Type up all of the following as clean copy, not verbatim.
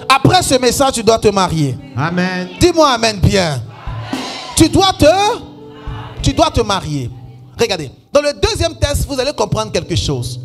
Après ce message, tu dois te marier. Amen. Dis-moi amen bien. Tu dois te marier. Regardez, dans le deuxième test, vous allez comprendre quelque chose.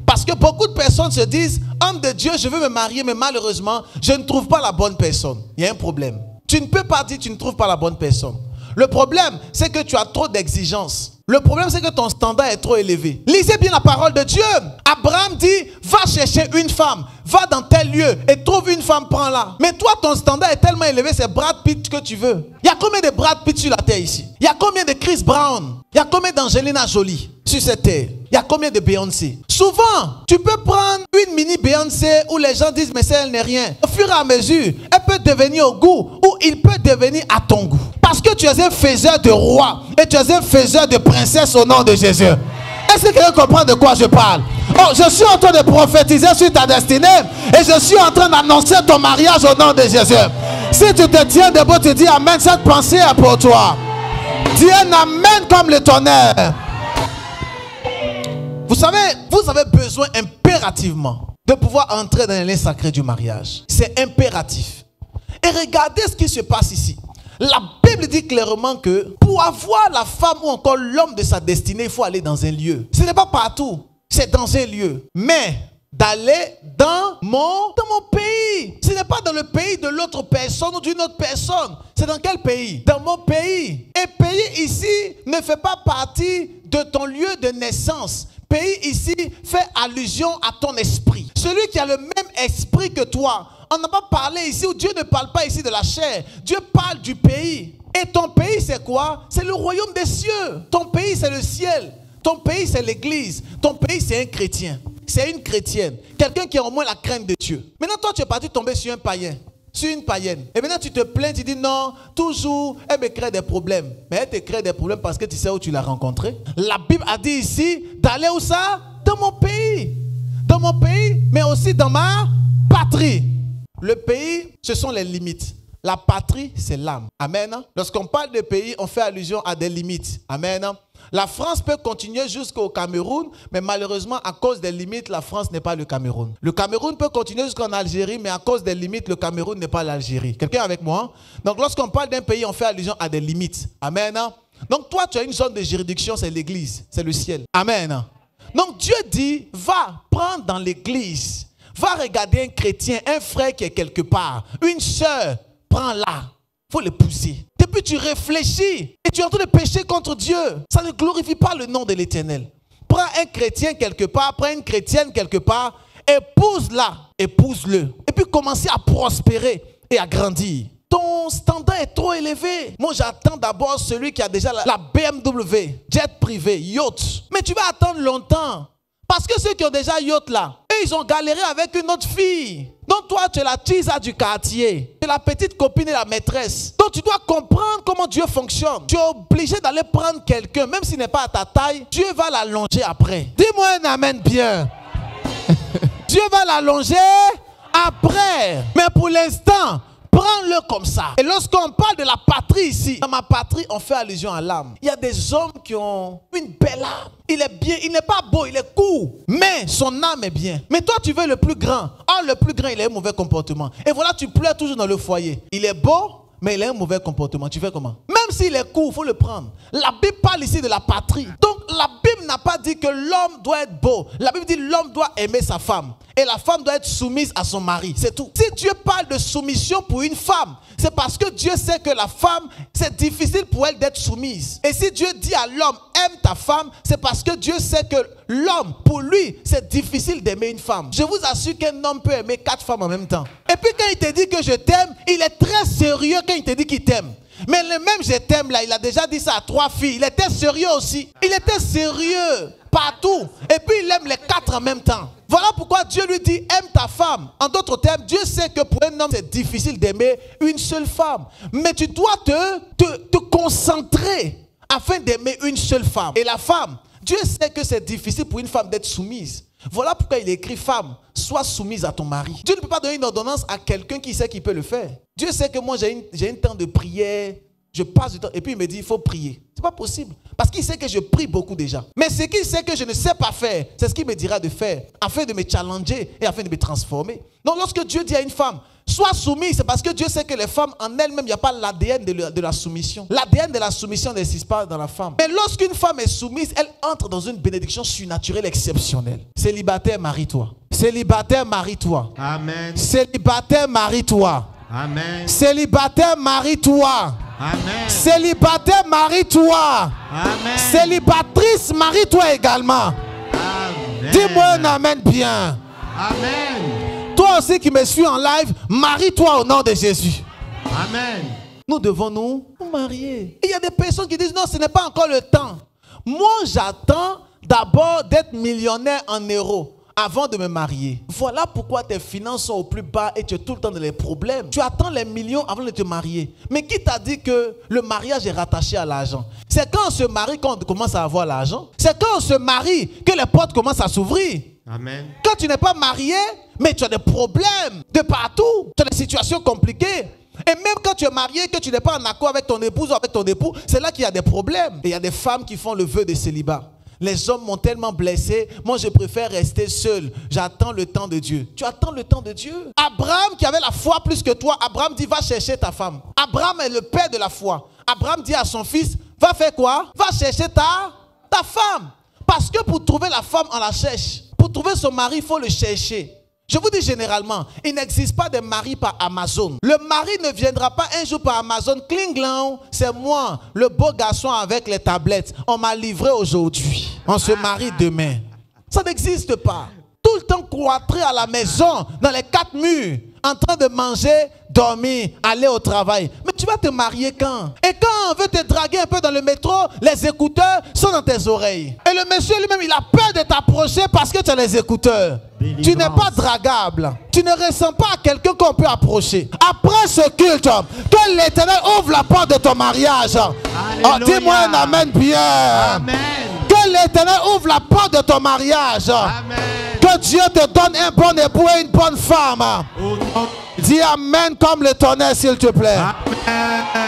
Parce que beaucoup de personnes se disent, homme de Dieu, je veux me marier, mais malheureusement, je ne trouve pas la bonne personne. Il y a un problème. Tu ne peux pas dire que tu ne trouves pas la bonne personne. Le problème, c'est que tu as trop d'exigences. Le problème, c'est que ton standard est trop élevé. Lisez bien la parole de Dieu. Abraham dit, va chercher une femme, va dans tel lieu et trouve une femme, prends-la. Mais toi, ton standard est tellement élevé, c'est Brad Pitt que tu veux. Il y a combien de Brad Pitt sur la terre ici? Il y a combien de Chris Brown? Il y a combien d'Angelina Jolie sur cette terre? Il y a combien de Beyoncé? Souvent, tu peux prendre une mini Beyoncé où les gens disent, mais ça, elle n'est rien. Au fur et à mesure, elle peut devenir au goût ou il peut devenir à ton goût. Parce que tu es un faiseur de roi et tu es un faiseur de princesse au nom de Jésus. Est-ce que quelqu'un comprend de quoi je parle? Oh, je suis en train de prophétiser sur ta destinée et je suis en train d'annoncer ton mariage au nom de Jésus. Si tu te tiens debout, tu dis amen, cette pensée est pour toi. Dis un amen comme le tonnerre. Vous savez, vous avez besoin impérativement de pouvoir entrer dans les liens sacrés du mariage. C'est impératif. Et regardez ce qui se passe ici. La Bible dit clairement que pour avoir la femme ou encore l'homme de sa destinée, il faut aller dans un lieu. Ce n'est pas partout, c'est dans un lieu. Mais d'aller dans mon pays. Ce n'est pas dans le pays de l'autre personne ou d'une autre personne. C'est dans quel pays? Dans mon pays. Et pays ici ne fait pas partie de ton lieu de naissance. Pays ici fait allusion à ton esprit. Celui qui a le même esprit que toi. On n'a pas parlé ici, où Dieu ne parle pas ici de la chair. Dieu parle du pays. Et ton pays, c'est quoi? C'est le royaume des cieux. Ton pays, c'est le ciel. Ton pays, c'est l'église. Ton pays, c'est un chrétien. C'est une chrétienne. Quelqu'un qui a au moins la crainte de Dieu. Maintenant, toi, tu es parti tomber sur un païen. Sur une païenne. Et maintenant, tu te plains, tu dis non, toujours, elle me crée des problèmes. Mais elle te crée des problèmes parce que tu sais où tu l'as rencontrée. La Bible a dit ici, d'aller où ça? Dans mon pays. Dans mon pays, mais aussi dans ma patrie. Le pays, ce sont les limites. La patrie, c'est l'âme. Amen. Lorsqu'on parle de pays, on fait allusion à des limites. Amen. La France peut continuer jusqu'au Cameroun, mais malheureusement, à cause des limites, la France n'est pas le Cameroun. Le Cameroun peut continuer jusqu'en Algérie, mais à cause des limites, le Cameroun n'est pas l'Algérie. Quelqu'un avec moi? Donc, lorsqu'on parle d'un pays, on fait allusion à des limites. Amen. Donc, toi, tu as une zone de juridiction, c'est l'église, c'est le ciel. Amen. Donc, Dieu dit, va prendre dans l'église. Va regarder un chrétien, un frère qui est quelque part, une soeur, prends-la, il faut l'épouser. Depuis tu réfléchis et tu es en train de pécher contre Dieu. Ça ne glorifie pas le nom de l'Éternel. Prends un chrétien quelque part, prends une chrétienne quelque part, épouse-la, épouse-le. Et puis commencez à prospérer et à grandir. Ton standard est trop élevé. Moi, j'attends d'abord celui qui a déjà la BMW, jet privé, yacht. Mais tu vas attendre longtemps. Parce que ceux qui ont déjà yacht là, eux, ils ont galéré avec une autre fille. Donc toi, tu es la tisa du quartier. Tu es la petite copine et la maîtresse. Donc tu dois comprendre comment Dieu fonctionne. Tu es obligé d'aller prendre quelqu'un, même s'il n'est pas à ta taille. Dieu va l'allonger après. Dis-moi un amen bien. Dieu va l'allonger après. Mais pour l'instant, prends-le comme ça. Et lorsqu'on parle de la patrie ici, dans ma patrie, on fait allusion à l'âme. Il y a des hommes qui ont une belle âme. Il est bien, il n'est pas beau, il est court. Mais son âme est bien. Mais toi, tu veux le plus grand. Ah, le plus grand, il a un mauvais comportement. Et voilà, tu pleures toujours dans le foyer. Il est beau, mais il a un mauvais comportement. Tu fais comment? Même s'il est court, il faut le prendre. La Bible parle ici de la patrie. Donc, la Bible n'a pas dit que l'homme doit être beau. La Bible dit que l'homme doit aimer sa femme. Et la femme doit être soumise à son mari. C'est tout. Si Dieu parle de soumission pour une femme, c'est parce que Dieu sait que la femme, c'est difficile pour elle d'être soumise. Et si Dieu dit à l'homme, aime ta femme, c'est parce que Dieu sait que l'homme, pour lui, c'est difficile d'aimer une femme. Je vous assure qu'un homme peut aimer 4 femmes en même temps. Et puis quand il te dit que je t'aime, il est très sérieux quand il te dit qu'il t'aime. Mais le même je t'aime là, il a déjà dit ça à 3 filles. Il était sérieux aussi. Il était sérieux partout. Et puis il aime les 4 en même temps. Voilà pourquoi Dieu lui dit aime ta femme. En d'autres termes, Dieu sait que pour un homme c'est difficile d'aimer une seule femme. Mais tu dois te concentrer afin d'aimer une seule femme. Et la femme, Dieu sait que c'est difficile pour une femme d'être soumise. Voilà pourquoi il écrit femme, sois soumise à ton mari. Dieu ne peut pas donner une ordonnance à quelqu'un qui sait qu'il peut le faire. Dieu sait que moi j'ai un temps de prière, je passe du temps et puis il me dit il faut prier. C'est pas possible parce qu'il sait que je prie beaucoup déjà. Mais ce qu'il sait que je ne sais pas faire, c'est ce qu'il me dira de faire afin de me challenger et afin de me transformer. Donc lorsque Dieu dit à une femme Sois soumise, c'est parce que Dieu sait que les femmes en elles-mêmes, il n'y a pas l'ADN de la soumission. L'ADN de la soumission n'existe pas dans la femme. Mais lorsqu'une femme est soumise, elle entre dans une bénédiction surnaturelle exceptionnelle. Célibataire, marie-toi. Célibataire, marie-toi. Amen. Célibataire, marie-toi. Amen. Célibataire, marie-toi. Amen. Célibataire, marie-toi. Amen. Célibatrice, marie-toi également. Amen. Dis-moi un amen bien. Amen. Toi aussi qui me suis en live, marie-toi au nom de Jésus. Amen. Nous devons nous marier. Il y a des personnes qui disent non, ce n'est pas encore le temps. Moi, j'attends d'abord d'être millionnaire en euros avant de me marier. Voilà pourquoi tes finances sont au plus bas et tu es tout le temps dans les problèmes. Tu attends les millions avant de te marier. Mais qui t'a dit que le mariage est rattaché à l'argent? C'est quand on se marie qu'on commence à avoir l'argent. C'est quand on se marie que les portes commencent à s'ouvrir. Amen. Quand tu n'es pas marié, mais tu as des problèmes de partout. Tu as des situations compliquées. Et même quand tu es marié, que tu n'es pas en accord avec ton épouse ou avec ton époux, c'est là qu'il y a des problèmes. Et il y a des femmes qui font le vœu de célibat. Les hommes m'ont tellement blessé, moi je préfère rester seul. J'attends le temps de Dieu. Tu attends le temps de Dieu. Abraham qui avait la foi plus que toi, Abraham dit va chercher ta femme. Abraham est le père de la foi. Abraham dit à son fils, va faire quoi? Va chercher ta femme. Parce que pour trouver la femme, on la cherche. Pour trouver son mari, il faut le chercher. Je vous dis généralement, il n'existe pas de mari par Amazon. Le mari ne viendra pas un jour par Amazon. Klinglang, c'est moi, le beau garçon avec les tablettes. On m'a livré aujourd'hui. On se marie demain. Ça n'existe pas. Tout le temps cloîtré à la maison, dans les 4 murs, en train de manger, dormir, aller au travail. Mais tu vas te marier quand? Et quand on veut te draguer un peu dans le métro, les écouteurs sont dans tes oreilles. Et le monsieur lui-même, il a peur de t'approcher parce que tu as les écouteurs. Tu n'es pas dragable. Tu ne ressens pas à quelqu'un qu'on peut approcher. Après ce culte, que l'Éternel ouvre la porte de ton mariage. Oh, dis-moi un amen bien. Amen. Que l'Éternel ouvre la porte de ton mariage. Amen. Que Dieu te donne un bon époux et une bonne femme. Dis amen comme le tonnerre s'il te plaît. Amen.